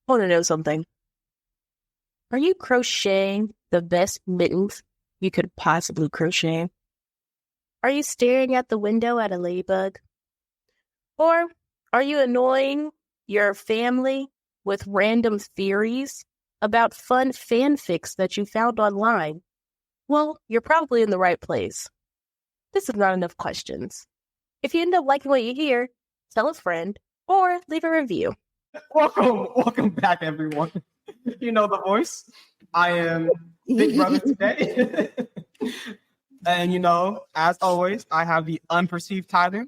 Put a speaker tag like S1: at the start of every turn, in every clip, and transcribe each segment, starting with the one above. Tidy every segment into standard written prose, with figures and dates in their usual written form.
S1: Want to know something? Are you crocheting the best mittens you could possibly crochet? Are you staring at the window at a ladybug? Or are you annoying your family with random theories about fun fanfics that you found online? Well, you're probably in the right place. This is not enough questions. If you end up liking what you hear, tell a friend or leave a review.
S2: Welcome back, everyone. You know the voice. I am Big Brother today. And as always, I have the unperceived Tyler.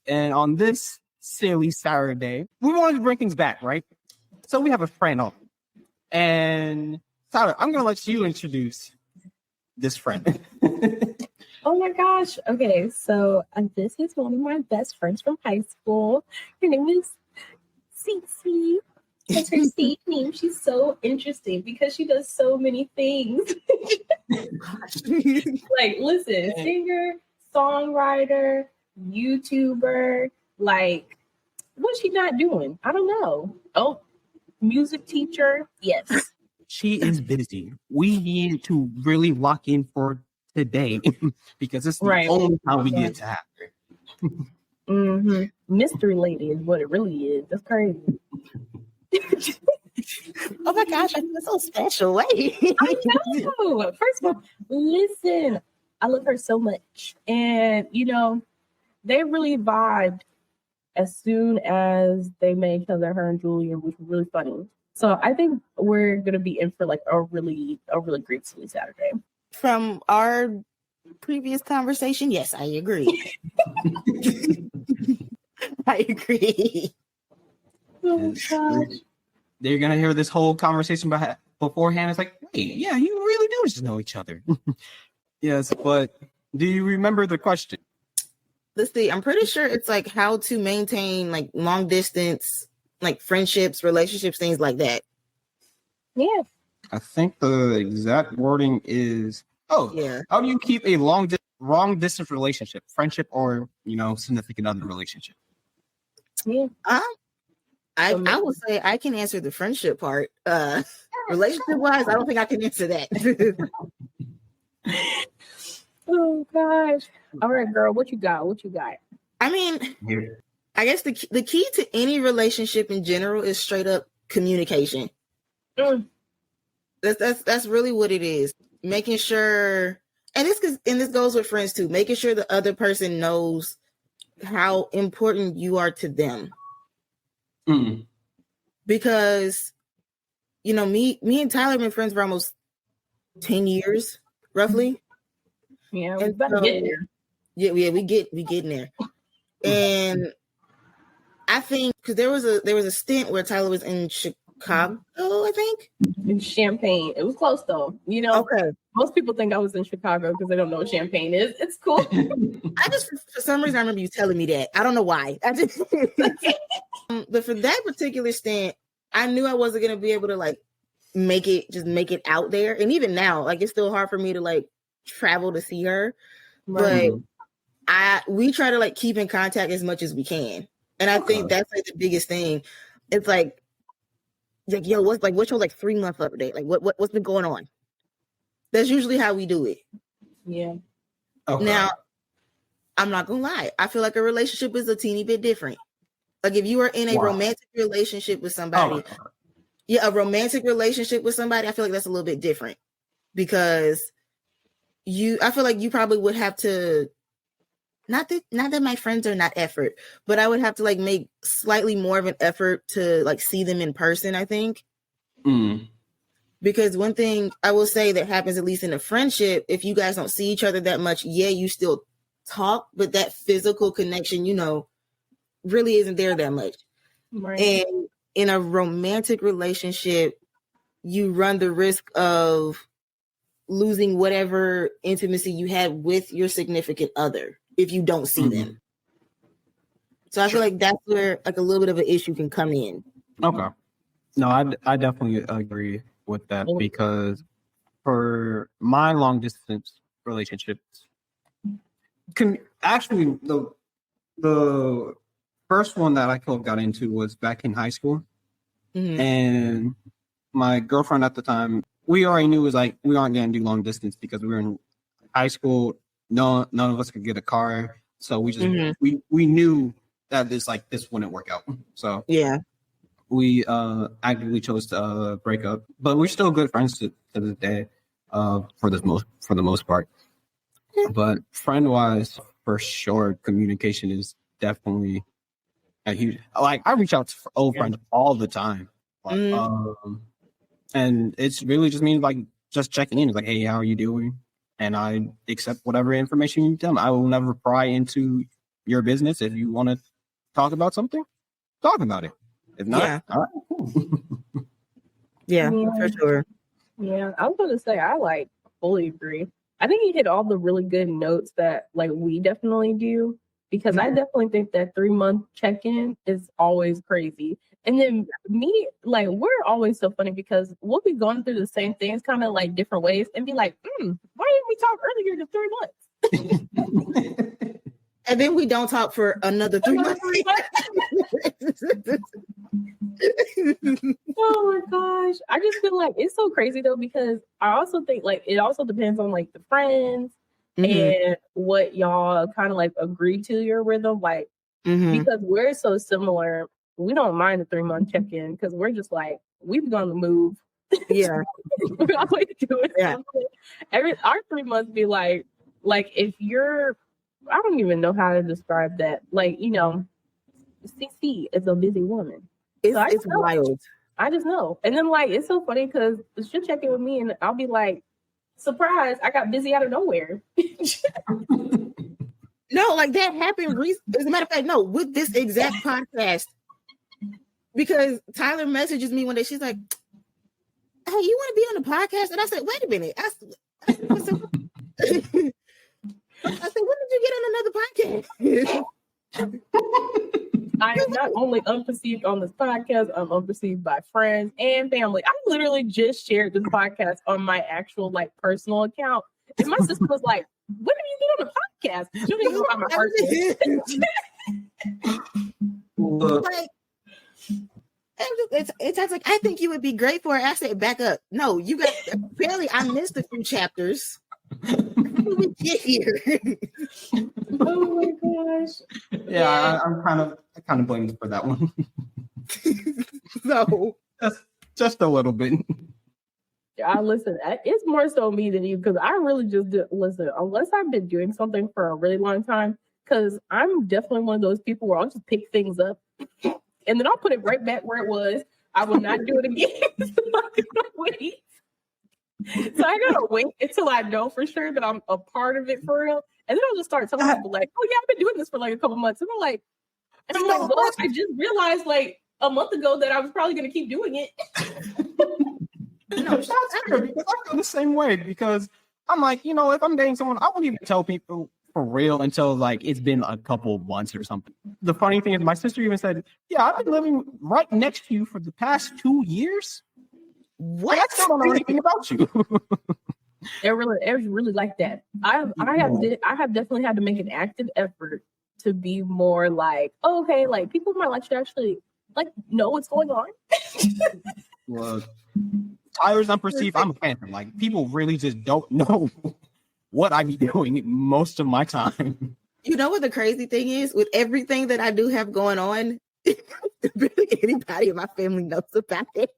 S2: And on this silly Saturday, we wanted to bring things back, right? So we have a friend on. And Tyler, I'm gonna let you introduce this friend.
S3: Oh my gosh. Okay, so this is one of my best friends from high school. Her name is Cici. That's her stage name. She's so interesting because she does so many things. Like, listen, singer, songwriter, YouTuber, like, what's she not doing? I don't know. Oh, music teacher. Yes.
S2: She is busy. We need to really lock in for today because it's the only time we get to have her.
S3: Mystery lady is what it really is. That's crazy.
S4: Oh my gosh, I feel so special. Wait.
S3: I know. First of all, listen, I love her so much. And, they really vibed as soon as they met each other, her and Julian, which was really funny. So I think we're going to be in for like a really great silly Saturday.
S4: From our previous conversation, yes, I agree. I agree.
S3: Oh, gosh.
S2: They're gonna hear this whole conversation beforehand. It's like, wait, yeah, you really do just know each other. Yes, but do you remember the question?
S4: Let's see. I'm pretty sure it's like how to maintain like long distance, like friendships, relationships, things like that.
S3: Yeah.
S2: I think the exact wording is,
S4: yeah.
S2: How do you keep a long distance relationship, friendship, or significant other relationship?
S3: Yeah.
S4: I would say I can answer the friendship part. Relationship wise, I don't think I can answer that.
S3: Oh gosh. All right, girl, what you got?
S4: I mean, I guess the key to any relationship in general is straight up communication. That's really what it is. Making sure, and this goes with friends too, making sure the other person knows how important you are to them. Because me and Tyler have been friends for almost 10 years, roughly.
S3: Yeah, we better get there.
S4: Yeah, we getting there. And I think because there was a stint where Tyler was in Chicago, I think.
S3: In Champaign. It was close though.
S4: Okay.
S3: Most people think I was in Chicago because they don't know what Champaign is. It's cool.
S4: I just, for some reason, I remember you telling me that. I don't know why. But for that particular stint, I knew I wasn't going to be able to like make it out there. And even now, like it's still hard for me to like travel to see her. Right. But we try to like keep in contact as much as we can. And I think that's like the biggest thing. It's like yo, what's your like 3-month update? Like what's been going on? That's usually how we do it.
S3: Yeah.
S4: Okay. Now, I'm not gonna lie. I feel like a relationship is a teeny bit different. Like if you are in a romantic relationship with somebody, a romantic relationship with somebody, I feel like that's a little bit different because I feel like you probably would have to, not that my friends are not effort, but I would have to like make slightly more of an effort to like see them in person, I think. Because one thing I will say that happens, at least in a friendship, if you guys don't see each other that much, you still talk, but that physical connection, really isn't there that much. Right. And in a romantic relationship, you run the risk of losing whatever intimacy you had with your significant other if you don't see them. So I feel like that's where like a little bit of an issue can come in.
S2: Okay. No, I definitely agree with that because for my long distance relationships, can actually the first one that I got into was back in high school.
S4: Mm-hmm.
S2: And my girlfriend at the time, we already knew was like we aren't going to do long distance because we were in high school. None of us could get a car, so we just we knew that this wouldn't work out. So
S4: yeah,
S2: we actively chose to break up, but we're still good friends to this day, for the most part. But friend wise, for sure, communication is definitely a huge. Like I reach out to old friends all the time, and it's really just means like just checking in. It's like, hey, how are you doing? And I accept whatever information you tell me. I will never pry into your business. If you want to talk about something, talk about it. If not, all right, cool.
S4: yeah, for sure.
S3: Yeah, I was going to say I like fully agree. I think you hit all the really good notes that like we definitely do, because I definitely think that 3-month check-in is always crazy. And then me, like, we're always so funny because we'll be going through the same things kind of like different ways and be like, why didn't we talk earlier than 3 months?
S4: And then we don't talk for another 3 months.
S3: Oh my gosh. I just feel like it's so crazy though, because I also think like it also depends on like the friends and what y'all kind of like agree to your rhythm. Like, because we're so similar, we don't mind the 3-month check-in because we're just like, we've been on the move.
S4: Yeah.
S3: We always do it. Yeah. Our 3 months be like if you're, I don't even know how to describe that. Like, you know, Cici is a busy woman.
S4: It's wild.
S3: I just know. And then like it's so funny because she'll check in with me and I'll be like, surprise, I got busy out of nowhere.
S4: No, like that happened recently. As a matter of fact, no, with this exact podcast. Because Tyler messages me one day. She's like, hey, you want to be on the podcast? And I said, wait a minute. I said, when did you get on another podcast?
S3: I am not only unperceived on this podcast, I'm unperceived by friends and family. I literally just shared this podcast on my actual like personal account. And my sister was like, when have you been on the podcast? She didn't even know about my personal.
S4: Like, it's like, I think you would be great for it. I said, back up. No, you got, apparently I missed a few chapters. How did we get here?
S3: Oh my gosh.
S2: Yeah, I kind of blame you for that one.
S4: No.
S2: Just a little bit.
S3: Listen, it's more so me than you, because I really just listen, unless I've been doing something for a really long time, because I'm definitely one of those people where I'll just pick things up and then I'll put it right back where it was. I will not do it again. Wait. So I gotta wait until I know for sure that I'm a part of it for real. And then I'll just start telling people like, oh yeah, I've been doing this for like a couple months. And I'm like, well, I just realized like a month ago that I was probably gonna keep doing it.
S2: No, that's true, because I feel the same way, because I'm like, you know, if I'm dating someone, I won't even tell people for real until like it's been a couple of months or something. The funny thing is my sister even said, yeah, I've been living right next to you for the past 2 years. What? I still don't know anything about you.
S3: It's really like that. I have definitely had to make an active effort to be more like, oh, okay, like people in my life should actually like know what's going on.
S2: Well, Tyler's unperceived. I'm a phantom. Like people really just don't know what I be doing most of my time.
S4: You know what the crazy thing is? With everything that I do have going on, really anybody in my family knows about it.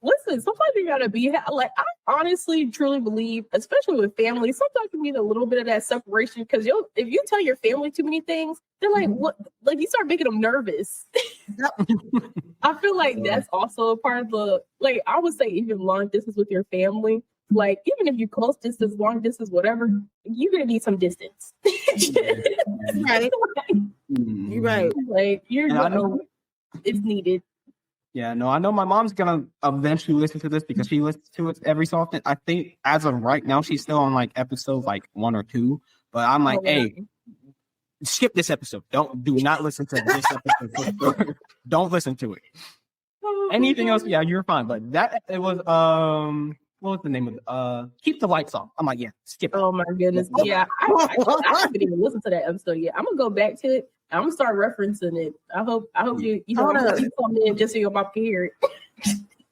S3: Listen, sometimes you gotta be like, I honestly truly believe, especially with family, sometimes you need a little bit of that separation, because if you tell your family too many things, they're like, what? Like you start making them nervous. I feel like that's also a part of the, like I would say, even long distance with your family. Like even if you close distance, long distance, whatever, you're gonna need some distance.
S4: Right. You're right.
S3: Like it's needed.
S2: Yeah, no, I know my mom's gonna eventually listen to this because she listens to it every so often. I think as of right now, she's still on like episode like 1 or 2. But I'm like, hey, skip this episode. Do not listen to this episode. Don't listen to it. Anything else? Yeah, you're fine. But it was what was the name of it? Keep the Lights On. I'm like, yeah, skip it.
S3: Oh my goodness. Yeah, I haven't even listened to that episode yet. I'm gonna go back to it. I'm gonna start referencing it. I hope you know you come in just so your mom can hear it.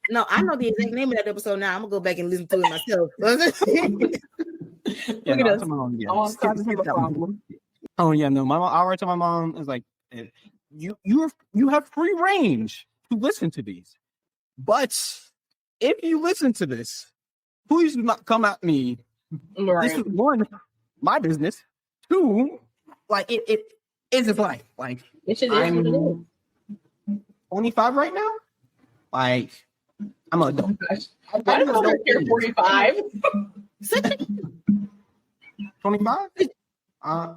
S4: No, I know the exact name of that episode now. I'm gonna go back and listen to it myself.
S2: Yeah,
S3: Look at us.
S2: to my mom, yeah.
S3: All
S2: Skip
S3: kinds of
S2: that one.
S3: problem.
S2: Oh yeah, no. My mom, I write to my mom. Is like, you have free range to listen to these, but if you listen to this, please do not come at me.
S3: Right.
S2: This is one, my business. Two, like it is his life. Like
S3: It should is what it is.
S2: 25 right now. Like I'm an adult.
S3: I don't know if you're 45.
S2: 25.
S4: I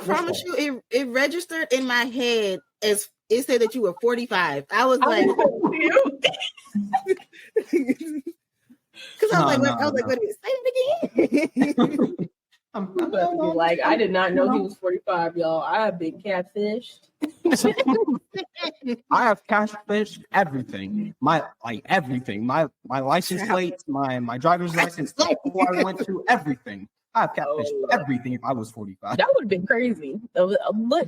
S4: promise you, it registered in my head as it said that you were 45. I was like, because I was like, wait a minute, say it again.
S3: I did not know he was 45, y'all. I have been catfished.
S2: I have catfished everything. Everything. My license plates, my driver's license, who I went to, everything. I have catfished everything if I was 45.
S3: That would have been crazy.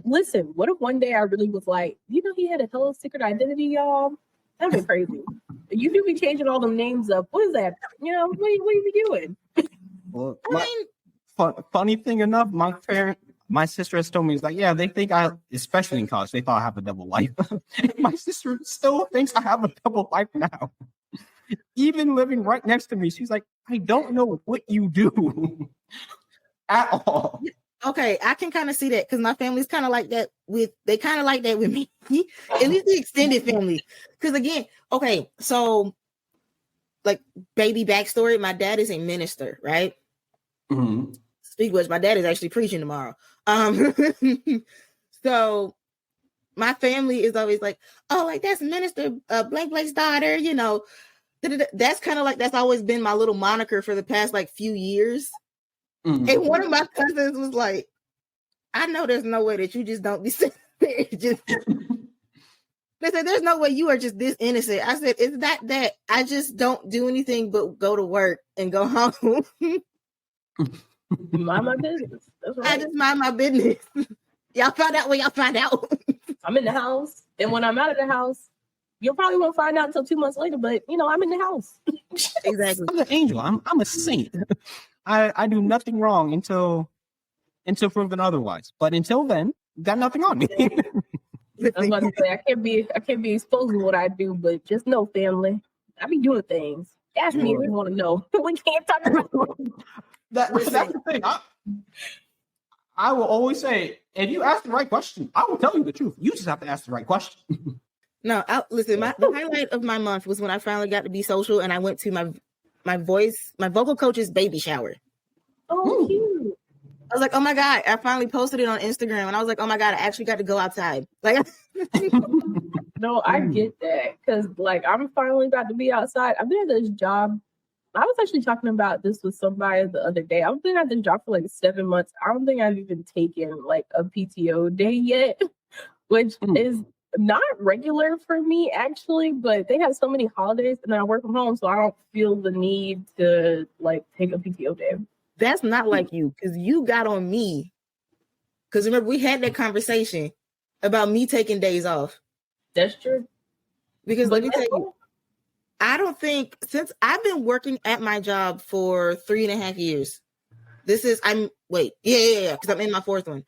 S3: Listen, what if one day I really was like, he had a hello secret identity, y'all? That'd be crazy. You do be changing all them names up. What is that? What are you doing?
S2: Well, funny thing enough, my sister has told me, it's like, yeah, they think especially in college, they thought I have a double life. My sister still thinks I have a double life now. Even living right next to me, she's like, I don't know what you do at all.
S4: Okay, I can kind of see that because my family's kind of like that with me. At least the extended family. Because again, okay, so like baby backstory, my dad is a minister, right?
S2: Mm-hmm.
S4: Speak which, my dad is actually preaching tomorrow. So my family is always like, oh, like that's Minister blank blank's daughter, That's kind of like that's always been my little moniker for the past like few years. Mm-hmm. And one of my cousins was like, I know there's no way that you just don't be sitting there. They said, there's no way you are just this innocent. I said, it's not that. I just don't do anything but go to work and go home.
S3: Mind my business. That's right.
S4: I just mind my business. Y'all find out when y'all find out.
S3: I'm in the house. And when I'm out of the house, you probably won't find out until 2 months later, but I'm in the house.
S4: Exactly.
S2: I'm an angel. I'm a saint. I do nothing wrong until proven otherwise. But until then, got nothing on me.
S3: I was about to say I can't be exposing what I do, but just know, family, I be doing things. Ask me if you want to know. We can't talk about
S2: that's the thing. I will always say, if you ask the right question, I will tell you the truth. You just have to ask the right question.
S4: No, listen. The highlight of my month was when I finally got to be social, and I went to my vocal coach's baby shower.
S3: Oh, cute!
S4: I was like, oh my god! I finally posted it on Instagram, and I was like, oh my god! I actually got to go outside. Like,
S3: no, I get that because I'm finally about to be outside. I've been at this job. I was actually talking about this with somebody the other day. I've been at this job for 7 months. I don't think I've even taken a PTO day yet, which is not regular for me actually, but they have so many holidays and I work from home, so I don't feel the need to take a PTO day.
S4: That's not like you, because you got on me. Because remember, we had that conversation about me taking days off.
S3: That's true.
S4: Because let me tell you, I don't think, since I've been working at my job for 3.5 years, because I'm in my fourth one.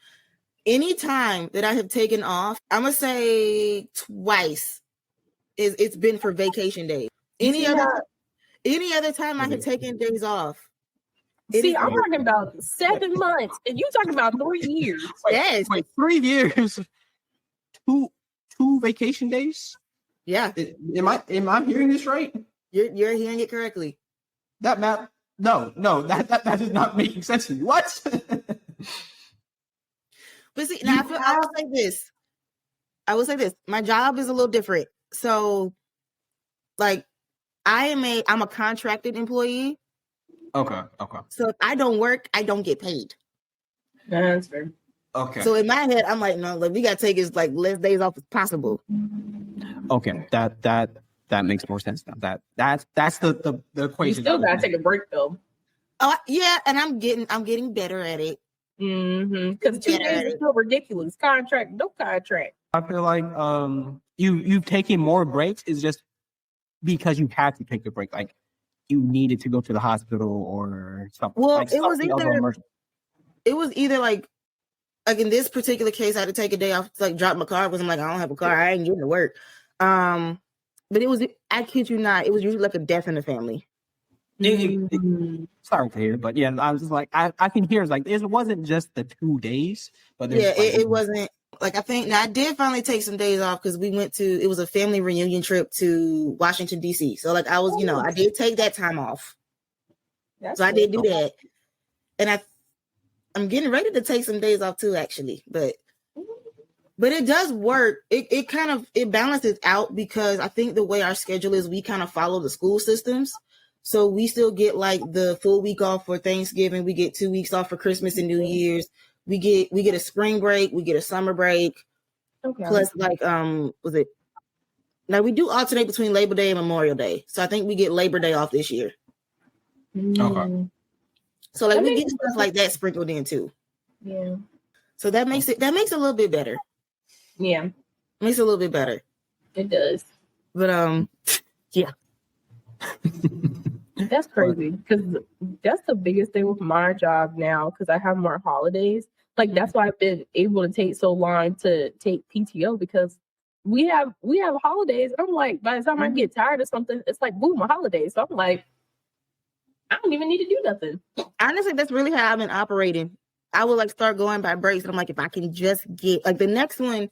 S4: Any time that I have taken off, I'm gonna say twice, it's been for vacation days. Any other time I have taken days off.
S3: See, I'm talking about 7 months, and you talking about 3 years.
S4: Yes,
S2: wait, 3 years, two vacation days.
S4: Yeah.
S2: Am I hearing this right?
S4: You're hearing it correctly.
S2: That map. No, that is not making sense to me. What?
S4: But see, now I will say this. My job is a little different. So, I'm a contracted employee.
S2: Okay.
S4: So if I don't work, I don't get paid.
S3: That's fair.
S2: Okay.
S4: So in my head, I'm like, no, we gotta take as less days off as possible.
S2: Okay, that makes more sense now. That's the equation.
S3: You still gotta take a break though.
S4: Oh yeah, and I'm getting better at it.
S3: Because 2 days is so ridiculous. Contract, no contract.
S2: I feel like you've taken more breaks is just because you had to take a break. Like you needed to go to the hospital or something.
S4: Well,
S2: like
S4: it was either like in this particular case, I had to take a day off to like drop my car because I'm like, I don't have a car. I ain't getting to work. But it was, I kid you not, it was usually like a death in the family.
S2: Sorry to hear, but yeah, I was just like, I can hear it's like it wasn't just the 2 days, but
S4: yeah, it wasn't like I think. Now I did finally take some days off because we went to, it was a family reunion trip to Washington D.C. So like I was, I did take that time off. So I did do that, and I'm getting ready to take some days off too, actually, but it does work. It kind of balances out because I think the way our schedule is, we kind of follow the school systems. So we still get like the full week off for Thanksgiving. We get 2 weeks off for Christmas and New Year's. We get a spring break. We get a summer break. Okay. Plus like, now we do alternate between Labor Day and Memorial Day. So I think we get Labor Day off this year.
S2: Okay.
S4: So like we get stuff like that sprinkled in too.
S3: Yeah.
S4: So that makes it a little bit better.
S3: Yeah.
S4: It makes it a little bit better.
S3: It does.
S4: But yeah.
S3: That's crazy because that's the biggest thing with my job now because I have more holidays. Like that's why I've been able to take so long to take PTO because we have holidays. I'm like, by the time I get tired of something, it's like boom, a holiday. So I'm like, I don't even need to do nothing.
S4: Honestly, that's really how I've been operating. I would like start going by breaks, and I'm like, if I can just get like the next one,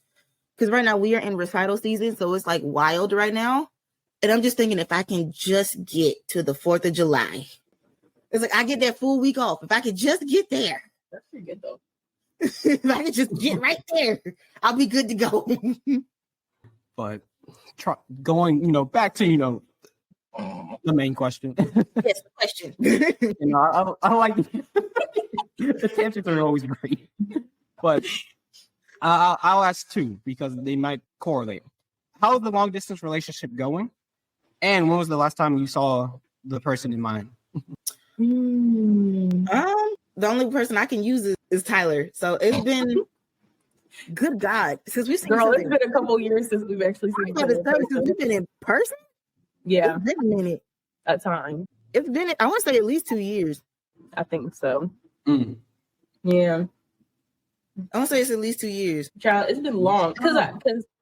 S4: because right now we are in recital season, so it's like wild right now. And I'm just thinking if I can just get to the 4th of July, it's like I get that full week off. If I could just get there.
S3: That's pretty good though.
S4: If I could just get right there, I'll be good to go.
S2: But going, back to, the main question.
S4: Yes, the question.
S2: I like the tangents are always great. But I'll ask two because they might correlate. How's the long distance relationship going? And when was the last time you saw the person in mind?
S4: The only person I can use is Tyler. So it's been good God since we've seen.
S3: Girl, it's been a couple years since we've actually seen each other.
S4: Since we've been in person.
S3: Yeah,
S4: it's been a minute.
S3: A time.
S4: It's been. I want to say at least 2 years.
S3: I think so. Yeah.
S4: I want to say it's at least 2 years.
S3: Child, it's been long because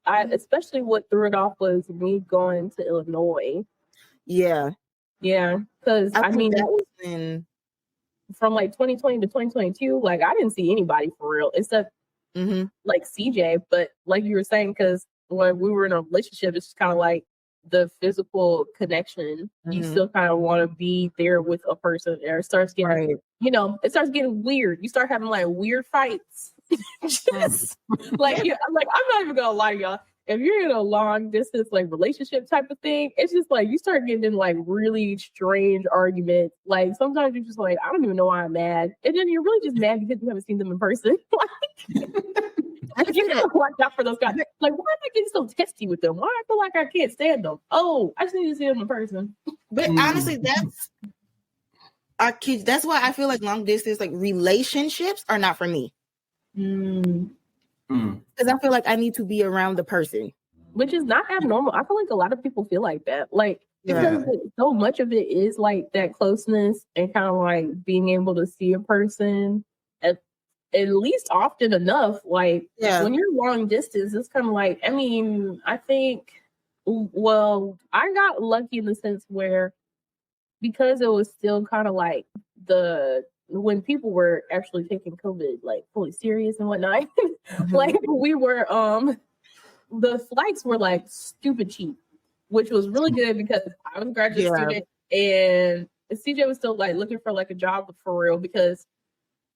S3: I especially what threw it off was me going to Illinois.
S4: Yeah.
S3: Yeah, because I mean
S4: that was
S3: from like 2020 to 2022. Like I didn't see anybody for real except like CJ. But like you were saying, because when we were in a relationship, it's just kind of like the physical connection. You still kind of want to be there with a person, or it starts getting it starts getting weird. You start having like weird fights. Like I'm not even gonna lie to y'all. If you're in a long distance like relationship type of thing, it's just like you start getting in like really strange arguments. Like sometimes you're just like, I don't even know why I'm mad, and then you're really just mad because you haven't seen them in person. Like you gotta watch out for those guys. Like, why am I getting so testy with them? Why I feel like I can't stand them? Oh, I just need to see them in person.
S4: But honestly, that's our kids. That's why I feel like long distance like relationships are not for me. Because I feel like I need to be around the person,
S3: which is not abnormal. I feel like a lot of people feel like that, like because so much of it is like that closeness and kind of like being able to see a person at least often enough. Like when you're long distance, it's kind of like, I mean, I think, well, I got lucky in the sense where because it was still kind of like when people were actually taking COVID like fully serious and whatnot, like we were, the flights were like stupid cheap, which was really good because I was a graduate student and CJ was still like looking for like a job for real because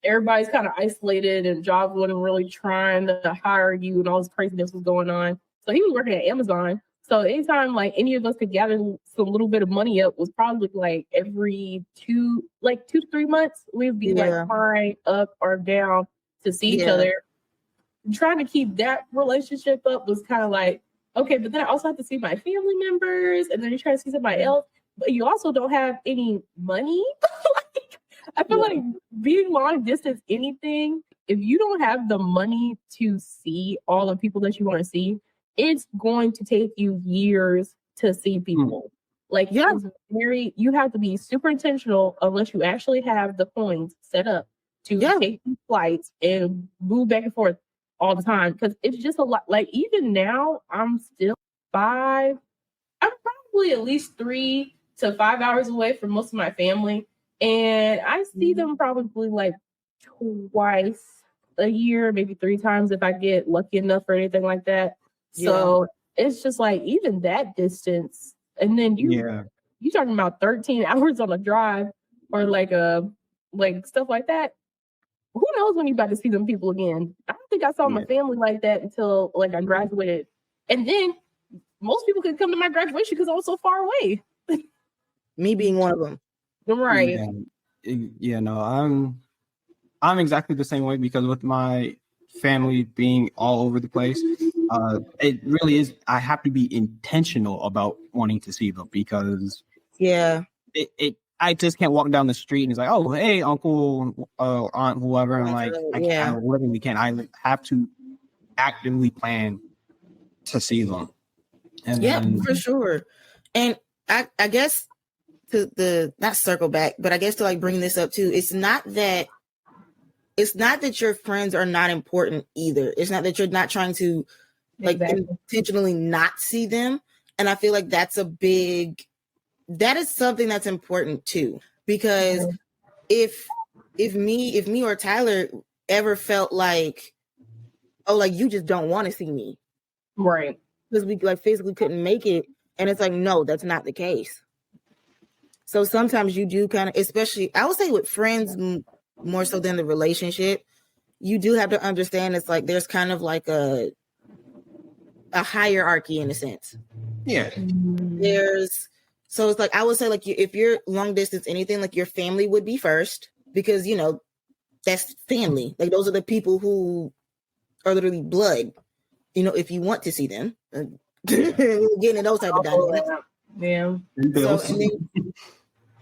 S3: everybody's kind of isolated and jobs wasn't really trying to hire you and all this craziness was going on. So he was working at Amazon. So anytime like any of us could gather some little bit of money up was probably like every 2 to 3 months, we'd be like flying up or down to see each other. Trying to keep that relationship up was kind of like, okay, but then I also have to see my family members and then you try to see somebody else, but you also don't have any money. I feel like being long distance, anything, if you don't have the money to see all the people that you want to see, it's going to take you years to see people. Like, it's you have to be super intentional unless you actually have the coins set up to take these flights and move back and forth all the time. Because it's just a lot. Like, even now, I'm probably at least 3 to 5 hours away from most of my family. And I see them probably like twice a year, maybe 3 times if I get lucky enough or anything like that. So it's just like, even that distance. And then you talking about 13 hours on a drive or like stuff like that. Who knows when you about to see them people again? I don't think I saw my family like that until like I graduated. And then most people could come to my graduation because I was so far away.
S4: Me being one of them.
S3: Right.
S2: No, I'm exactly the same way, because with my family being all over the place, it really is. I have to be intentional about wanting to see them, because I just can't walk down the street and it's like, oh, hey, uncle, aunt, whoever. And like, I literally can't. I have to actively plan to see them. And then,
S4: for sure. And I guess to not circle back, but I guess to like bring this up too, it's not that your friends are not important either. It's not that you're not trying to like intentionally not see them. And I feel like that is something that's important too. Because if me or Tyler ever felt like, oh, like you just don't want to see me.
S3: Right.
S4: Because we like physically couldn't make it. And it's like, no, that's not the case. So sometimes you do kind of, especially, I would say with friends more so than the relationship, you do have to understand it's like there's kind of like a hierarchy in a sense.
S2: Yeah.
S4: So it's like, I would say like if you're long distance, anything, like your family would be first, because, you know, that's family. Like those are the people who are literally blood, you know, if you want to see them. Getting those type of dynamics.
S3: Yeah.
S4: So,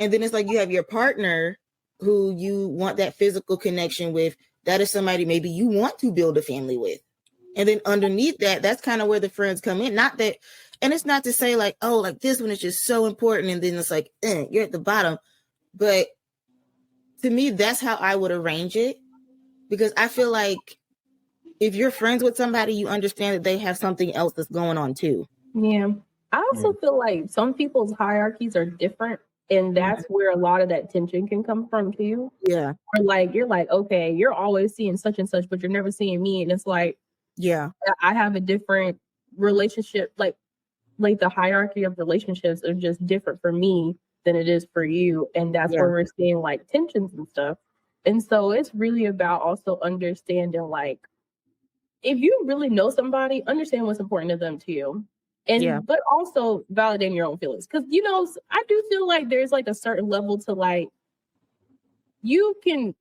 S4: and then it's like you have your partner who you want that physical connection with. That is somebody maybe you want to build a family with. And then underneath that, that's kind of where the friends come in. Not that, and it's not to say like, oh, like this one is just so important. And then it's like, you're at the bottom. But to me, that's how I would arrange it. Because I feel like if you're friends with somebody, you understand that they have something else that's going on too.
S3: Yeah. I also feel like some people's hierarchies are different. And that's where a lot of that tension can come from too.
S4: Yeah.
S3: Or like, you're like, okay, you're always seeing such and such, but you're never seeing me. And it's like, I have a different relationship. Like the hierarchy of relationships are just different for me than it is for you. And that's where we're seeing like tensions and stuff. And so it's really about also understanding, like, if you really know somebody, understand what's important to them too. And but also validating your own feelings. Because, you know, I do feel like there's like a certain level to like, you can,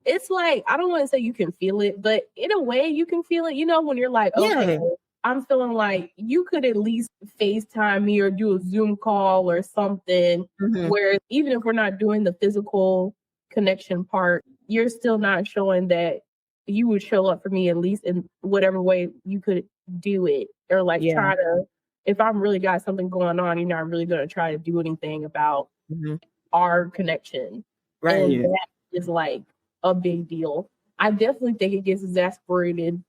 S3: it's like, I don't want to say you can feel it, but in a way you can feel it, you know, when you're like, okay, I'm feeling like you could at least FaceTime me or do a Zoom call or something, where even if we're not doing the physical connection part, you're still not showing that you would show up for me at least in whatever way you could do it, or like try to, if I'm really got something going on, you're not really going to try to do anything about our connection.
S4: Right.
S3: And that is like a big deal. I definitely think it gets exasperated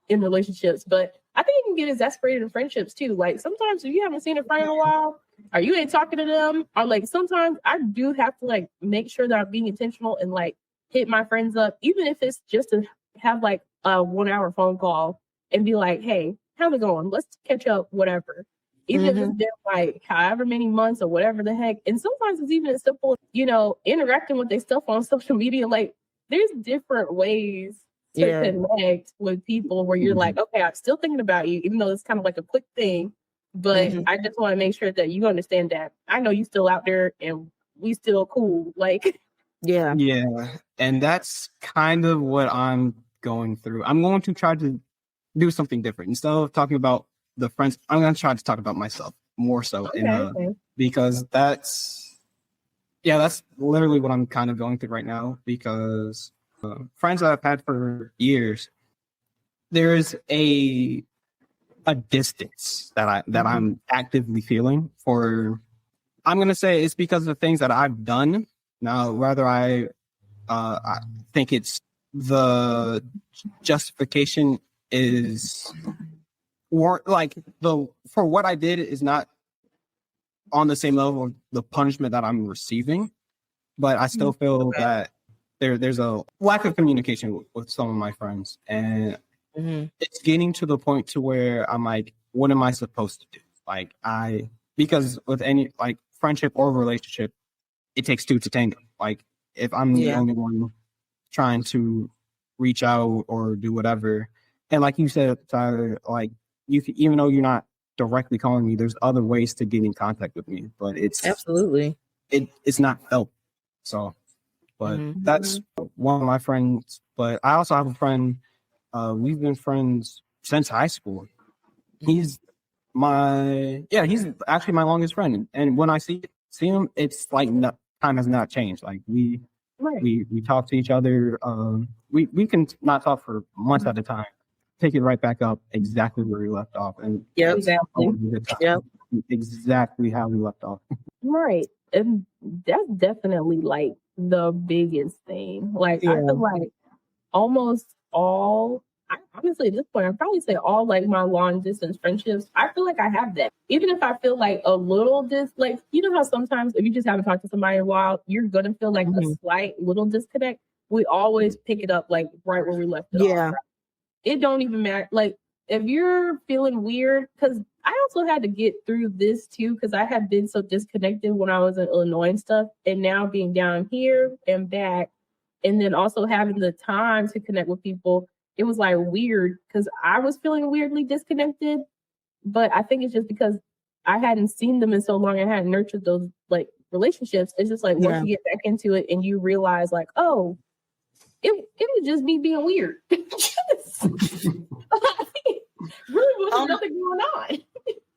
S3: in relationships, but I think it can get exasperated in friendships too. Like sometimes if you haven't seen a friend in a while, or you ain't talking to them, or like sometimes I do have to like make sure that I'm being intentional and like hit my friends up, even if it's just to have like a 1 hour phone call and be like, hey, how's it going? Let's catch up, whatever. Even if it's been like however many months or whatever the heck. And sometimes it's even as simple, you know, interacting with their stuff on social media. Like there's different ways to connect with people where you're like, okay, I'm still thinking about you, even though it's kind of like a quick thing. But I just want to make sure that you understand that I know you still out there and we still cool. Like,
S2: yeah. And that's kind of what I'm going through. I'm going to try to do something different. Instead of talking about the friends, I'm going to try to talk about myself more so. Because Yeah, that's literally what I'm kind of going through right now because friends that I've had for years, there's a distance that I'm actively feeling for. I'm gonna say it's because of the things that I've done. Now, whether I think it's the justification is like for what I did is not on the same level of the punishment that I'm receiving, but I still feel that there's a lack of communication with some of my friends, and it's getting to the point to where I'm like, what am I supposed to do? Like because with any like friendship or relationship, it takes two to tango. Like if I'm the only one trying to reach out or do whatever, and like you said, Tyler, like even though you're not directly calling me, there's other ways to get in contact with me, but it's
S4: absolutely
S2: it's not felt. So, but that's one of my friends. But I also have a friend. We've been friends since high school. He's actually my longest friend. And when I see him, it's like time has not changed. Like we talk to each other. We can not talk for months at a time. Pick it right back up exactly where we left off. And exactly how we left off.
S3: Right. And that's definitely like the biggest thing. Like I feel like almost all, honestly at this point, I'd probably say all like my long distance friendships, I feel like I have that. Even if I feel like a little like, you know how sometimes if you just haven't talked to somebody in a while, you're gonna feel like a slight little disconnect. We always pick it up like right where we left it off. Right? It don't even matter. Like if you're feeling weird, because I also had to get through this too, because I had been so disconnected when I was in Illinois and stuff, and now being down here and back, and then also having the time to connect with people, it was like weird because I was feeling weirdly disconnected. But I think it's just because I hadn't seen them in so long, I hadn't nurtured those like relationships. It's just like once you get back into it and you realize like, oh, it was just me being weird. Really wasn't nothing going on.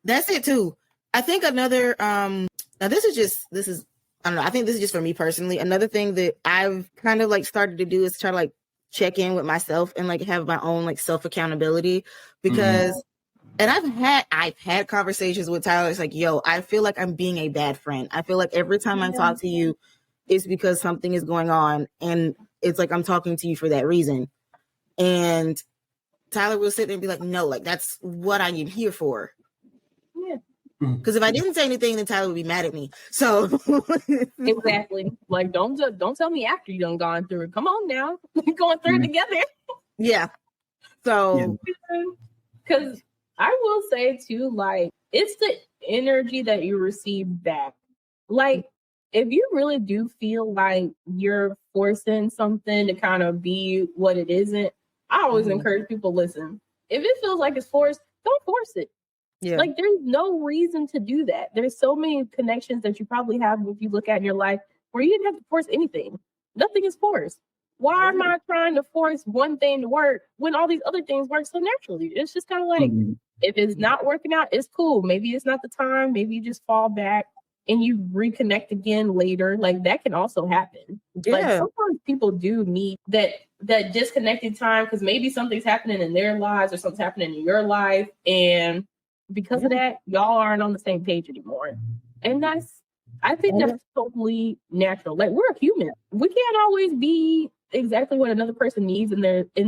S4: That's it too. I think another now this is I don't know, I think this is just for me personally. Another thing that I've kind of like started to do is try to like check in with myself and like have my own like self accountability because and I've had conversations with Tyler. It's like, yo, I feel like I'm being a bad friend. I feel like every time I talk to you, it's because something is going on, and it's like I'm talking to you for that reason. And Tyler will sit there and be like, no, like that's what I am here for.
S3: Yeah.
S4: Because if I didn't say anything, then Tyler would be mad at me. So
S3: exactly. Like don't tell me after you done gone through it. Come on now. We're going through it together.
S4: Yeah. So
S3: because I will say too, like it's the energy that you receive back. Like if you really do feel like you're forcing something to kind of be what it isn't, I always encourage people, listen, if it feels like it's forced, don't force it. Yeah. Like there's no reason to do that. There's so many connections that you probably have if you look at in your life where you didn't have to force anything. Nothing is forced. Why am I trying to force one thing to work when all these other things work so naturally? It's just kind of like, if it's not working out, it's cool. Maybe it's not the time. Maybe you just fall back and you reconnect again later. Like that can also happen. Yeah. Like sometimes people do need that disconnected time because maybe something's happening in their lives or something's happening in your life. And because of that, y'all aren't on the same page anymore. And I think that's totally natural. Like we're human. We can't always be exactly what another person needs in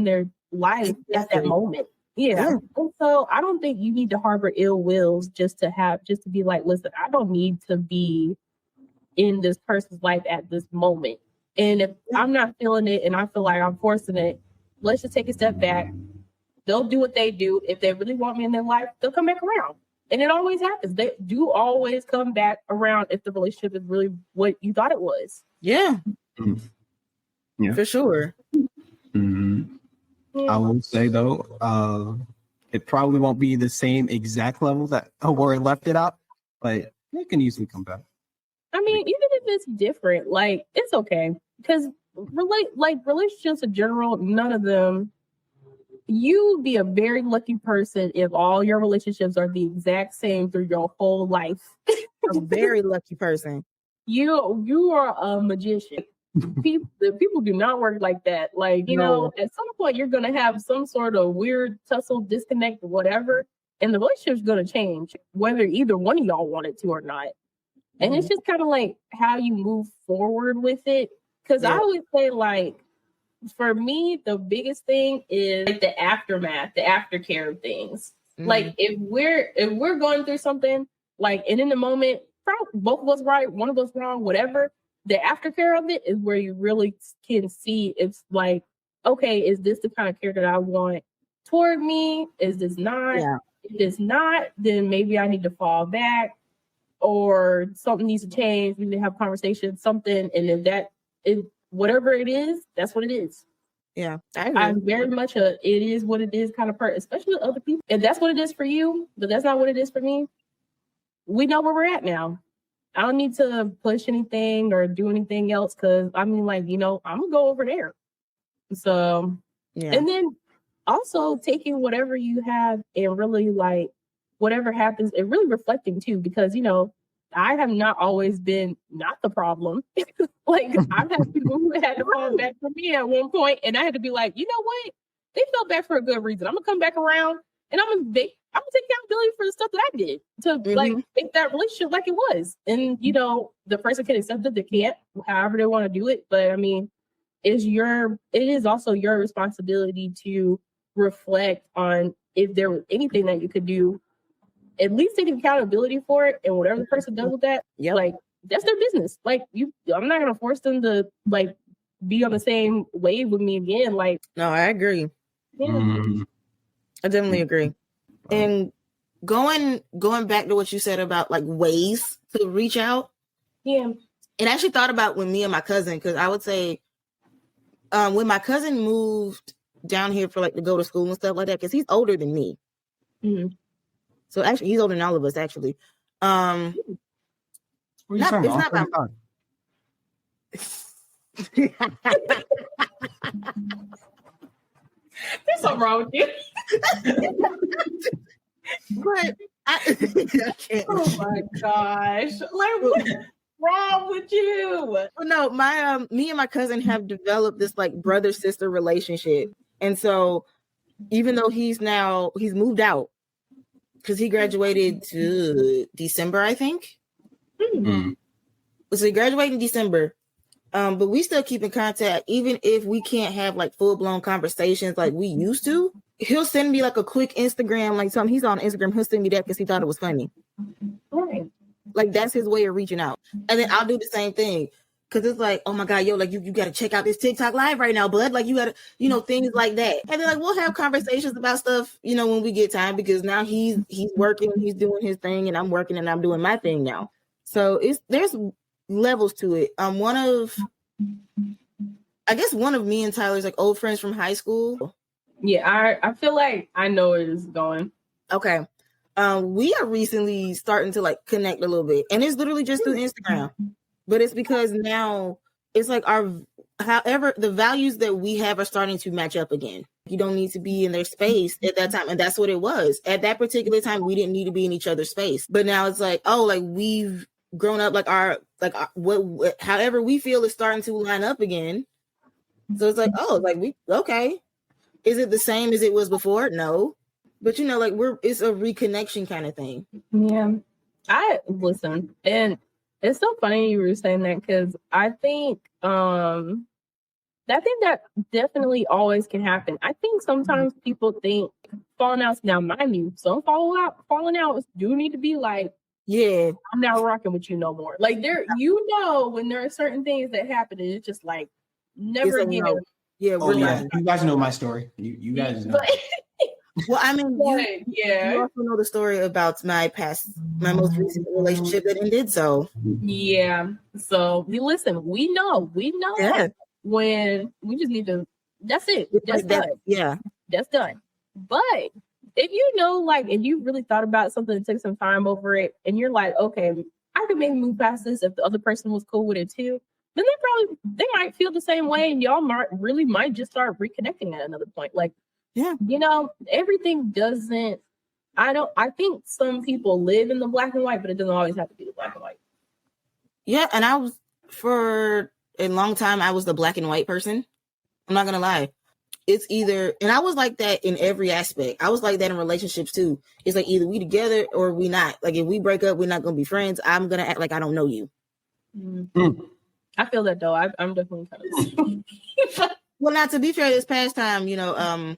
S3: their life at that moment. Yeah. And so I don't think you need to harbor ill wills just to be like, listen, I don't need to be in this person's life at this moment. And if I'm not feeling it and I feel like I'm forcing it, let's just take a step back. They'll do what they do. If they really want me in their life, they'll come back around. And it always happens. They do always come back around if the relationship is really what you thought it was.
S4: Yeah.
S2: Yeah.
S4: For sure.
S2: I will say though, it probably won't be the same exact level that where it left it out, but it can easily come back.
S3: I mean, even if it's different, like it's okay because relationships in general, none of them. You would be a very lucky person if all your relationships are the exact same through your whole life.
S4: A very lucky person.
S3: you are a magician. People do not work like that. Like, you know, at some point you're gonna have some sort of weird tussle, disconnect, whatever, and the relationship's gonna change, whether either one of y'all want it to or not. And it's just kind of like how you move forward with it. Because I always say, like, for me, the biggest thing is like the aftermath, the aftercare of things. Like if we're going through something, like, and in the moment, probably both of us right, one of us wrong, whatever. The aftercare of it is where you really can see it's like, okay, is this the kind of care that I want toward me? Is this not?
S4: Yeah.
S3: If it's not, then maybe I need to fall back, or something needs to change. We need to have conversations, something, and if that is whatever it is, that's what it is.
S4: Yeah,
S3: I'm very much a it is what it is kind of person, especially with other people. If that's what it is for you, but that's not what it is for me, we know where we're at now. I don't need to push anything or do anything else because I mean, like, you know, I'm gonna go over there. So, and then also taking whatever you have and really, like, whatever happens and really reflecting too, because, you know, I have not always been not the problem. Like, I've had people who had to fall back for me at one point, and I had to be like, you know what? They fell back for a good reason. I'm gonna come back around, and I'm gonna take accountability for the stuff that I did to like make that relationship like it was. And you know, the person can accept it, they can't, however they want to do it. But I mean, it is also your responsibility to reflect on if there was anything that you could do, at least take accountability for it, and whatever the person does with that, like, that's their business. Like, I'm not gonna force them to like be on the same wave with me again. Like,
S4: no, I agree.
S3: Yeah.
S4: I definitely agree. And going back to what you said about like ways to reach out.
S3: Yeah.
S4: And I actually thought about when me and my cousin, because I would say when my cousin moved down here for like to go to school and stuff like that, because he's older than me. So actually he's older than all of us actually.
S2: What are you talking about?
S4: It's not about
S3: There's something wrong with you.
S4: But
S3: oh my gosh. Like, what's wrong with you?
S4: Well, no, my me and my cousin have developed this like brother-sister relationship. And so even though he's moved out because he graduated to December, I think. So he graduated in December. But we still keep in contact, even if we can't have like full-blown conversations like we used to. He'll send me like a quick Instagram, like something he's on Instagram. He'll send me that because he thought it was funny.
S3: Right.
S4: Like that's his way of reaching out. And then I'll do the same thing. Cause it's like, oh my God, yo, like you gotta check out this TikTok live right now, bud. Like you gotta, you know, things like that. And then like we'll have conversations about stuff, you know, when we get time, because now he's working, he's doing his thing, and I'm working and I'm doing my thing now. So there's levels to it. One of me and Tyler's like old friends from high school.
S3: Yeah, I feel like I know where this is going.
S4: Okay. We are recently starting to like connect a little bit, and it's literally just through Instagram. But it's because now it's like however the values that we have are starting to match up again. You don't need to be in their space at that time. And that's what it was. At that particular time, we didn't need to be in each other's space. But now it's like, oh, like we've grown up, however we feel is starting to line up again. So it's like, oh, like okay. Is it the same as it was before? No. But you know, like it's a reconnection kind of thing.
S3: Yeah. I listen, and it's so funny you were saying that, because I think that definitely always can happen. I think sometimes people think falling outs, now mind you, some falling outs do need to be like, yeah, I'm not rocking with you no more. Like you know, when there are certain things that happen, and it's just like never again.
S4: No. Yeah,
S2: you guys know my story. You guys know.
S4: Well, I mean, you also know the story about my most recent relationship that ended. So
S3: yeah. So we know.
S4: Yeah.
S3: When we just need to. That's it. That's done.
S4: Yeah,
S3: that's done. But if you know, like, if you really thought about something and took some time over it, and you're like, okay, I could maybe move past this if the other person was cool with it too. Then they might feel the same way, and y'all might just start reconnecting at another point. Like,
S4: yeah,
S3: you know, everything doesn't. I think some people live in the black and white, but it doesn't always have to be the black and white.
S4: Yeah, and I was for a long time I was the black and white person. I'm not gonna lie. It's either, and I was like that in every aspect. I was like that in relationships too. It's like either we together or we not. Like if we break up, we're not gonna be friends. I'm gonna act like I don't know you.
S3: I feel that though. I'm definitely kind of.
S4: Well, not to be fair, this past time,
S3: yeah,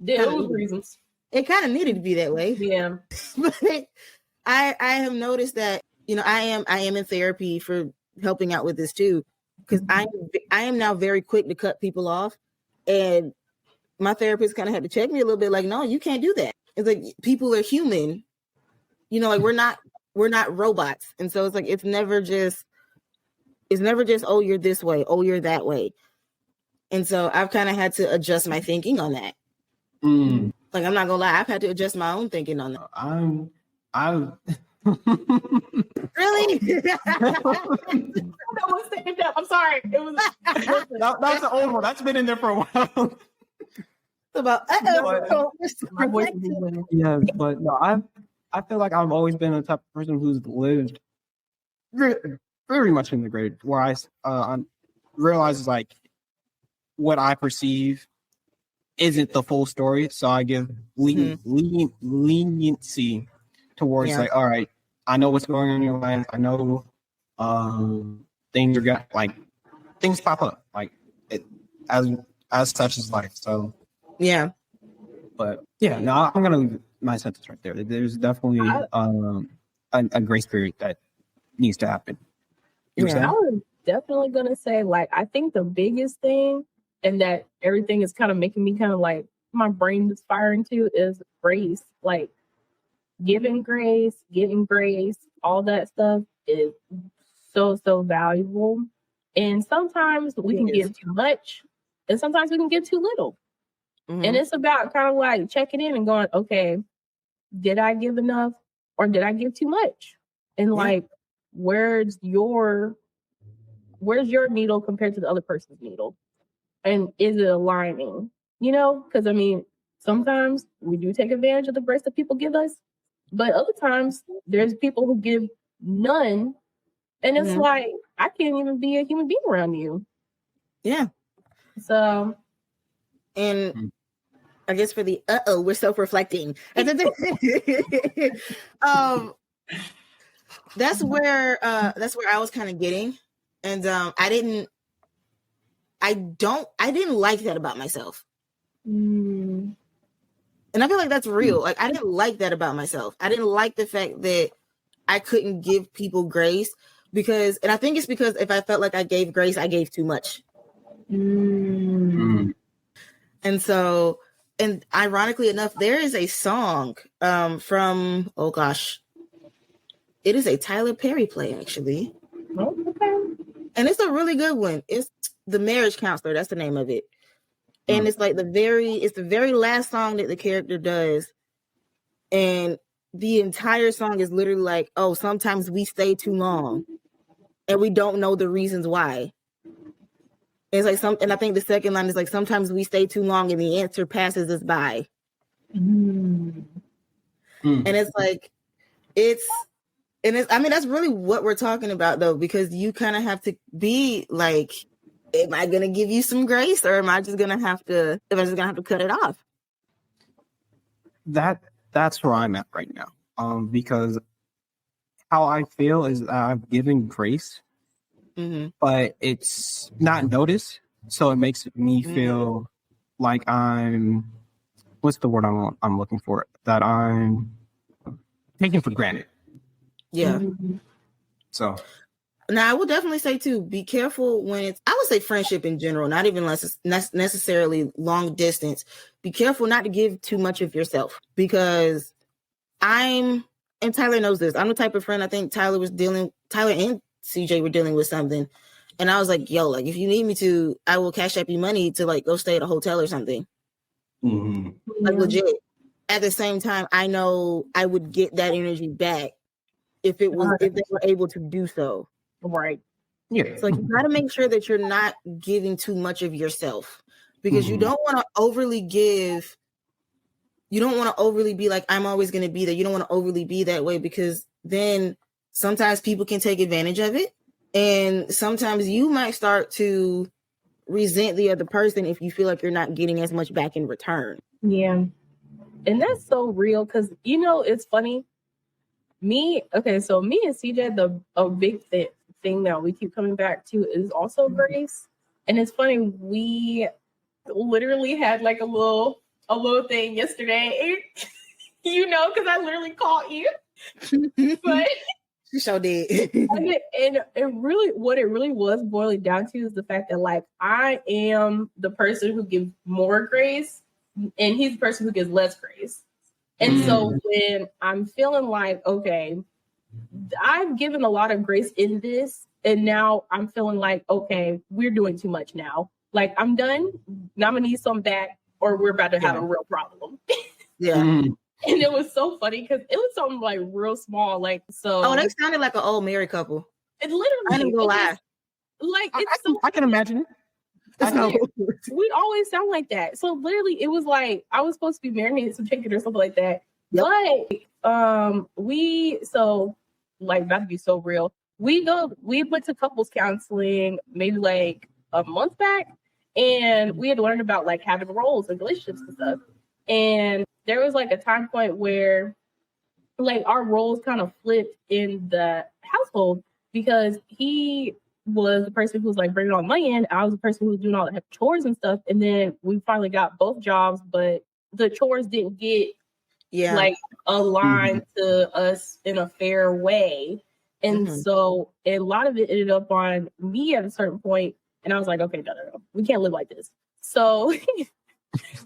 S3: it was reasons.
S4: It kind of needed to be that way.
S3: Yeah,
S4: but I have noticed that I am in therapy for helping out with this too, because I am now very quick to cut people off, and my therapist kind of had to check me a little bit, like, no, you can't do that. It's like people are human, like we're not robots, and so it's like it's never just oh you're this way, oh you're that way, and so I've kind of had to adjust my thinking on that. Like I'm not gonna lie, I've had to adjust my own thinking on that.
S2: I'm
S4: Really?
S3: I'm sorry. It was
S2: that's an old one. That's been in there for a while.
S4: About
S3: my voice is winning.
S2: Yeah, but no, I feel like I've always been the type of person who's lived very much in the grade where I realize like what I perceive isn't the full story, so I give leniency towards like, all right, I know what's going on in your life. I know things are like things pop up like it, as such as life. So
S4: yeah,
S2: but yeah, no, I'm gonna leave my sentence right there. There's definitely a grace period that needs to happen.
S3: I was definitely gonna say, like, I think the biggest thing, and that everything is kind of making me kind of like my brain is firing to, is grace. Like getting grace, all that stuff is so valuable. And sometimes we can give too much, and sometimes we can give too little. And it's about kind of like checking in and going, okay, did I give enough or did I give too much? And like, where's your needle compared to the other person's needle? And is it aligning? Because I mean, sometimes we do take advantage of the grace that people give us, but other times there's people who give none, and it's like, I can't even be a human being around you. Yeah. So,
S4: and I guess for the we're self-reflecting. That's where I was kind of getting, and I didn't like that about myself. And I feel like that's real. Like I didn't like that about myself. I didn't like the fact that I couldn't give people grace and I think it's because if I felt like I gave grace, I gave too much. And so, and ironically enough, there is a song from, oh gosh, it is a Tyler Perry play actually. And it's a really good one. It's The Marriage Counselor. That's the name of it. And it's like the very last song that the character does. And the entire song is literally like, oh, sometimes we stay too long and we don't know the reasons why. And it's like and I think the second line is like, sometimes we stay too long and the answer passes us by. And it's like, I mean, that's really what we're talking about though, because you kind of have to be like, am I going to give you some grace, or am I just going to have to cut it off?
S2: That's where I'm at right now. Because how I feel is that I've given grace, but it's not noticed. So it makes me feel like what's the word I'm looking for? That I'm taken for granted.
S4: Yeah.
S2: So.
S4: Now, I will definitely say, too, be careful when I would say friendship in general, not even necessarily long distance. Be careful not to give too much of yourself, because and Tyler knows this, I'm the type of friend, I think Tyler and CJ were dealing with something. And I was like, yo, like, if you need me to, I will cash up you money to like go stay at a hotel or something. Like legit. At the same time, I know I would get that energy back if they were able to do so.
S3: Right.
S4: Yeah. So like, you got to make sure that you're not giving too much of yourself, because you don't want to overly give. You don't want to overly be like, I'm always going to be there. You don't want to overly be that way, because then sometimes people can take advantage of it. And sometimes you might start to resent the other person if you feel like you're not getting as much back in return.
S3: Yeah. And that's so real because, you know, it's funny. So me and CJ, a big thing that we keep coming back to is also grace. And it's funny, we literally had like a little thing yesterday, you know, because I literally called you. But
S4: She sure did.
S3: and it really, what it really was boiling down to is the fact that like I am the person who gives more grace and he's the person who gives less grace. And so when I'm feeling like, okay, I've given a lot of grace in this, and now I'm feeling like, okay, we're doing too much now. Like, I'm done. Now I'm going to need some back, or we're about to have a real problem.
S4: Yeah.
S3: And it was so funny because it was something like real small. Like, so.
S4: Oh, they sounded like an old married couple.
S3: It literally.
S4: I didn't go lie.
S3: Like,
S2: I can imagine it.
S3: We'd always sound like that. So literally, it was like I was supposed to be marinating some chicken or something like that.
S4: Yep.
S3: But about to be so real. We went to couples counseling maybe like a month back, and we had learned about like having roles in relationships and stuff. And there was like a time point where like our roles kind of flipped in the household because he was the person who was like bringing all the money in. I was the person who was doing all the chores and stuff. And then we finally got both jobs, but the chores didn't get like aligned to us in a fair way. And so a lot of it ended up on me at a certain point. And I was like, okay, no. We can't live like this. So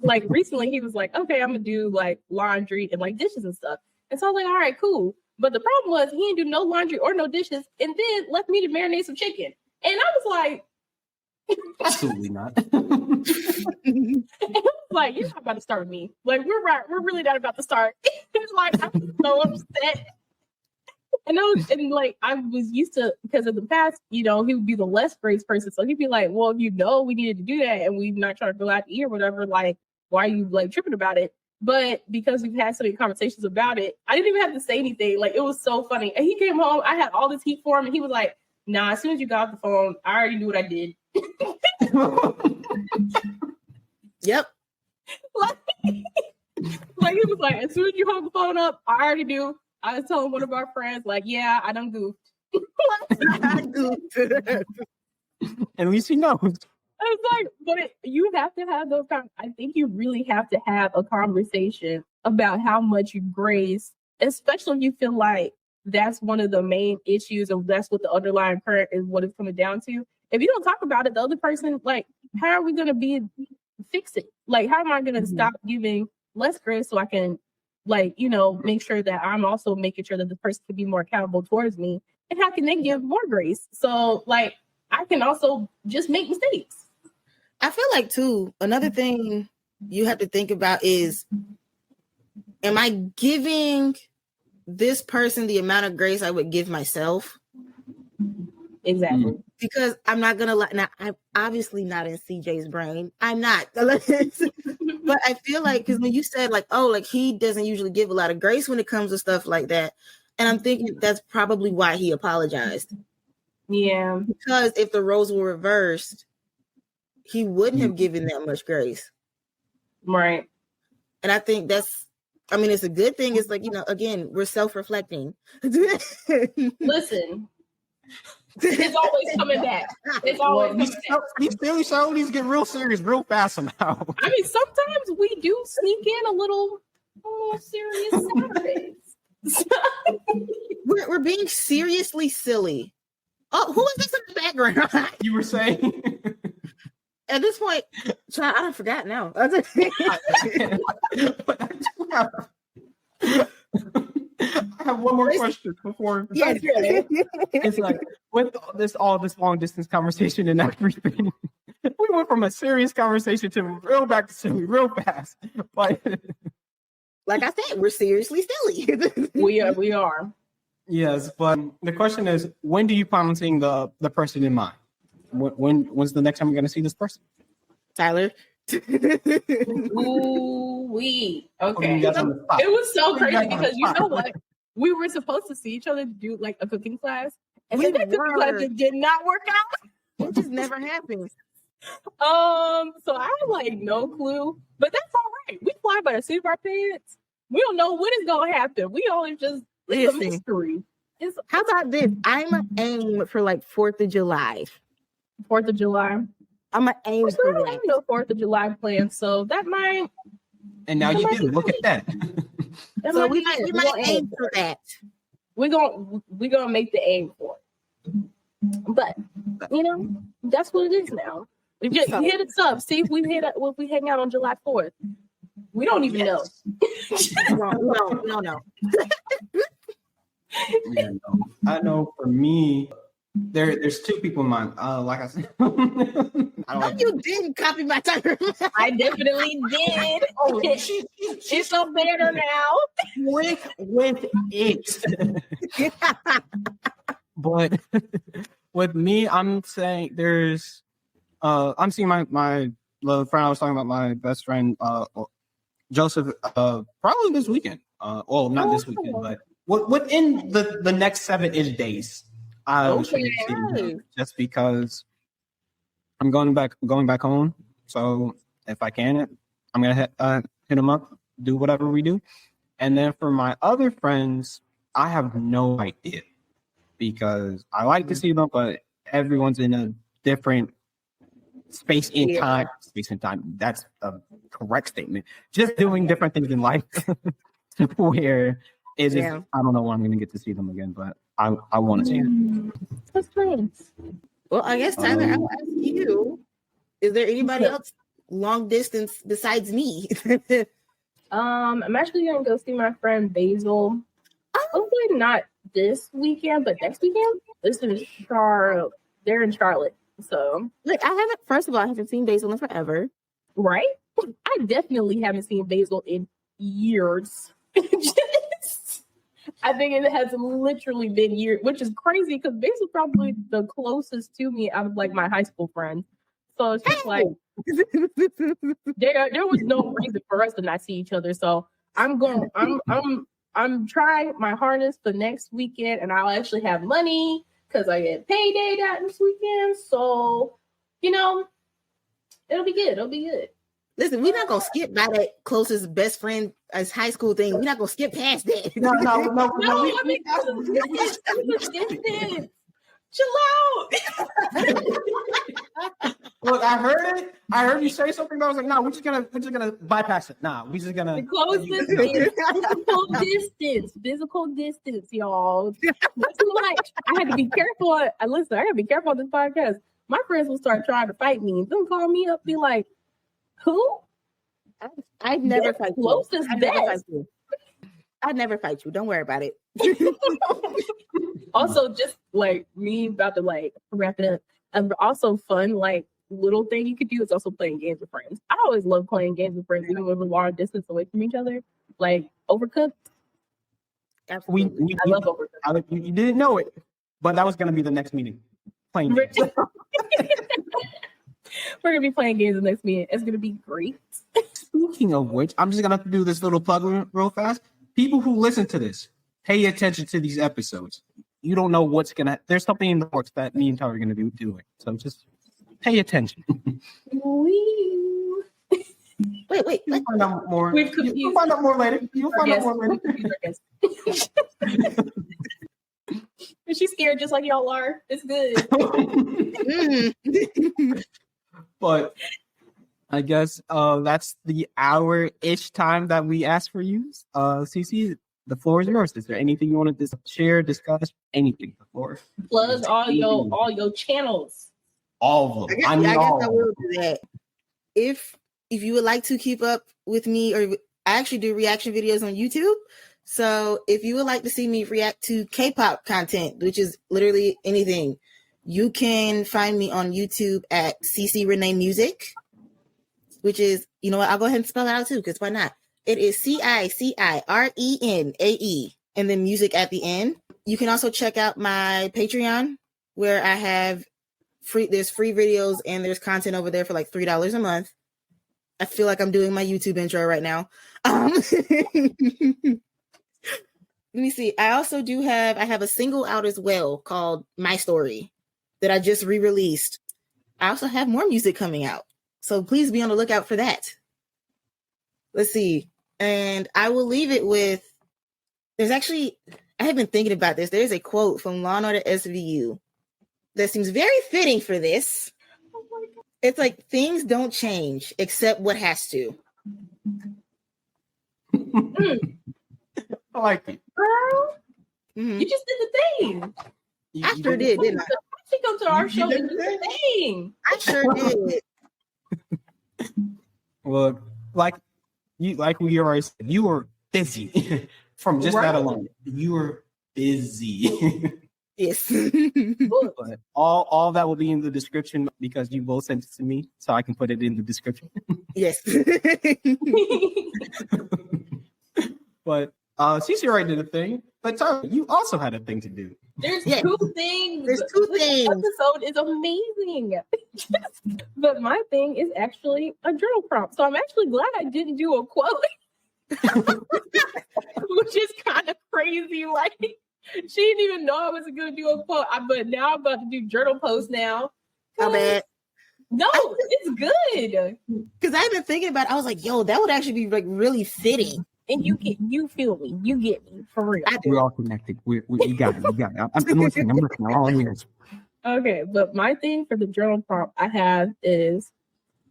S3: like recently he was like, okay, I'm gonna do like laundry and like dishes and stuff. And so I was like, all right, cool. But the problem was he didn't do no laundry or no dishes and then left me to marinate some chicken. And I was like,
S2: absolutely not.
S3: it was like, you're not about to start with me. Like, we're really not about to start. It's like, I'm so upset. And I was used to, because in the past, you know, he would be the less grace person. So he'd be like, well, you know, we needed to do that and we're not trying to go out to eat or whatever. Like, why are you like tripping about it? But because we've had so many conversations about it, I didn't even have to say anything. Like, it was so funny. And he came home, I had all this heat for him, and he was like, nah, as soon as you got off the phone, I already knew what I did.
S4: Yep.
S3: Like he was like, as soon as you hung the phone up, I already knew. I was telling one of our friends, like, yeah, I done goofed.
S2: At least he knows.
S3: It's like, but you have to have those I think you really have to have a conversation about how much you grace, especially if you feel like that's one of the main issues and that's what the underlying current is what it's coming down to. If you don't talk about it, the other person, like, how are we going to fix it? Like, how am I going to stop giving less grace so I can, like, you know, make sure that I'm also making sure that the person can be more accountable towards me? And how can they give more grace? So, like, I can also just make mistakes.
S4: I feel like, too, another thing you have to think about is, am I giving this person the amount of grace I would give myself?
S3: Exactly.
S4: Because I'm not going to lie. Now, I'm obviously not in CJ's brain. I'm not. But I feel like, because when you said, like, oh, like, he doesn't usually give a lot of grace when it comes to stuff like that. And I'm thinking that's probably why he apologized.
S3: Yeah.
S4: Because if the roles were reversed, he wouldn't have given that much grace.
S3: Right.
S4: And I think it's a good thing. It's like, you know, again, we're self-reflecting.
S3: Listen, it's always coming back. It's always coming back.
S2: These daily shows get real serious real fast somehow.
S3: I mean, sometimes we do sneak in a little serious Saturdays.
S4: We're being seriously silly. Oh, who is this in the background?
S2: You were saying?
S4: At this point, I don't forgot now.
S2: I have one more question before.
S4: Yes.
S2: It's like, with all this long distance conversation and everything, we went from a serious conversation to real back to silly real fast. But
S4: like I said, we're seriously silly.
S3: We are.
S2: Yes, but the question is, when do you plan on seeing the person in mind? When's the next time you're going to see this person?
S4: Tyler?
S3: Ooh, okay. It was so crazy because you know what? We were supposed to see each other to do like a cooking class. And
S4: We
S3: because
S4: were.
S3: it did not work out.
S4: It just never happens.
S3: So I have like no clue, but that's all right. We fly by the seat of our pants. We don't know when it's gonna happen. We always just it's a
S4: Listen.
S3: mystery. It's
S4: How about this? I'm gonna aim for like 4th of July.
S3: 4th of July.
S4: I'm gonna aim
S3: I
S4: for
S3: don't
S4: that.
S3: have no 4th of July plans, so that might.
S2: And now you do. Look at that.
S3: That
S4: So
S3: might
S4: we
S3: be
S4: might
S3: it.
S4: we
S3: We
S4: might
S3: gonna
S4: aim for that.
S3: We're gonna make the aim for it. But you know, that's what it is now. We just hit us up. See if we if we hang out on July 4th. We don't even know.
S4: No.
S2: Yeah, no. I know for me, there's two people in mind. Like I said, I don't
S4: No,
S2: like
S4: you didn't copy my timer.
S3: I definitely did.
S2: Oh,
S3: It's so better now.
S2: with it. But with me, I'm saying there's I'm seeing my little friend I was talking about, my best friend Joseph probably this weekend. Well, not this weekend, but within the next 7-ish days. I was trying to see him, just because I'm going back home. So if I can, I'm gonna hit him up, do whatever we do. And then for my other friends, I have no idea, because I like to see them, but everyone's in a different space and time. Space and time. That's a correct statement. Just doing different things in life. Where is it? I don't know when I'm going to get to see them again, but I want to see them.
S3: That's nice.
S4: Well, I guess Tyler, I'll ask you: is there anybody else long distance besides me?
S3: I'm actually gonna go see my friend Basil. Hopefully not this weekend, but next weekend. This is Charlotte. They're in Charlotte, so
S4: Like, first of all, I haven't seen Basil in forever.
S3: right. I definitely haven't seen Basil in years. I think it has literally been years, which is crazy because Basil's probably the closest to me out of like my high school friends. So it's just like there was no reason for us to not see each other. So I'm trying my hardest for next weekend, and I'll actually have money because I get payday that this weekend. So it'll be good. It'll be good.
S4: Listen, we're not gonna skip by that closest best friend as high school thing. We're not gonna skip past that.
S2: No.
S3: I mean, distance. Chill out.
S2: Look, I heard it. I heard you say something, but I was like, no, we're just gonna bypass it. Nah, we're just gonna
S3: The closest is physical distance, y'all. Not too much. I had to be careful. I gotta be careful on this podcast. My friends will start trying to fight me. They'll call me up, be like, "Who?
S4: I'd never fight you.
S3: Closest best."
S4: I'd never fight you. Don't worry about it.
S3: Also, just like me about to like wrap it up. And also fun, like little thing you could do is also playing games with friends. I always love playing games with friends, even when we're long distance away from each other. Like Overcooked. I love Overcooked.
S2: You didn't know it, but that was gonna be the next meeting. Playing games.
S3: We're gonna be playing games the next meeting. It's gonna be great.
S2: Speaking of which, I'm just gonna have to do this little plug real fast. People who listen to this, pay attention to these episodes. You don't know what's gonna. There's something in the works that me and Tyler are gonna be doing. So just pay attention.
S4: Wait.
S2: You'll find out more.
S3: You'll
S2: find out more later.
S3: Is she scared just like y'all are? It's good.
S2: But I guess that's the hour-ish time that we asked for you. Cici, the floor is yours. Is there anything you want to share, discuss, anything? The floor.
S3: Plug all your channels.
S2: All of them.
S4: I guess I will do that. If you would like to keep up with me, or I actually do reaction videos on YouTube. So if you would like to see me react to K-pop content, which is literally anything, you can find me on YouTube at Cici Renee Music, which is, you know what, I'll go ahead and spell it out too, because why not? It is CICIRENAE, and then music at the end. You can also check out my Patreon, where I have there's free videos and there's content over there for like $3 a month. I feel like I'm doing my YouTube intro right now. Let me see. I also I have a single out as well called My Story that I just re-released. I also have more music coming out. So please be on the lookout for that. Let's see. And I will leave it with, I have been thinking about this. There's a quote from Law & Order SVU that seems very fitting for this.
S3: Oh my God.
S4: It's like, things don't change except what has to.
S2: I like it.
S3: Girl,
S4: Mhm.
S3: you just did the thing.
S4: I sure did, didn't I?
S3: She come to our
S2: You
S3: show
S2: did
S3: and do
S2: the
S3: the thing.
S4: I sure did.
S2: Well, like we already said, you were busy from just that
S3: Right.
S2: alone. You were busy.
S4: Yes.
S2: But all that will be in the description because you both sent it to me, so I can put it in the description.
S4: Yes.
S2: But Cici already did a thing, but Tyler, you also had a thing to do.
S3: There's
S4: Yes.
S3: 2 things.
S4: There's 2
S3: This
S4: things.
S3: episode is amazing. But my thing is actually a journal prompt. So I'm actually glad I didn't do a quote. Which is kind of crazy. Like, she didn't even know I wasn't going to do a quote. But now I'm about to do journal posts now.
S4: How bad?
S3: No, it's good.
S4: Because I've been thinking about it. I was like, yo, that would actually be like really fitting.
S3: And you feel me. You get me. For real.
S4: I
S2: We're
S4: do.
S2: all connected. We got it. We got it. I'm listening. I'm all ears.
S3: Okay, but my thing for the journal prompt I have is,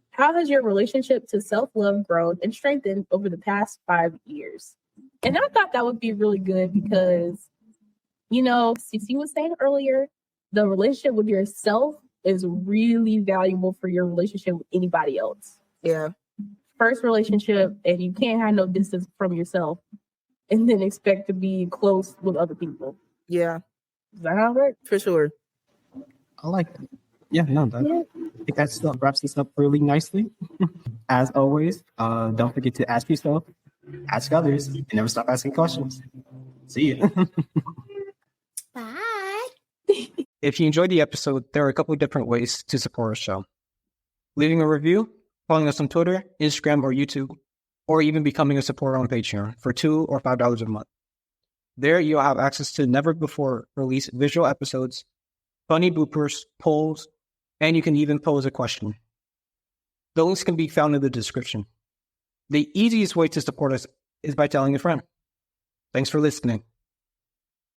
S3: how has your relationship to self-love grown and strengthened over the past 5 years? And I thought that would be really good because, Cici was saying earlier, the relationship with yourself is really valuable for your relationship with anybody else.
S4: Yeah.
S3: First relationship, and you can't have no distance from yourself and then expect to be close with other people.
S4: Yeah.
S3: Is that how it works?
S4: For sure.
S2: I like that. Yeah, no, I think that stuff wraps this up really nicely. As always, don't forget to ask yourself, ask others, and never stop asking questions. See you.
S4: Bye.
S2: If you enjoyed the episode, there are a couple of different ways to support our show. Leaving a review, following us on Twitter, Instagram, or YouTube, or even becoming a supporter on Patreon for $2 or $5 a month. There, you'll have access to never-before-released visual episodes, funny bloopers, polls, and you can even pose a question. The links can be found in the description. The easiest way to support us is by telling a friend. Thanks for listening.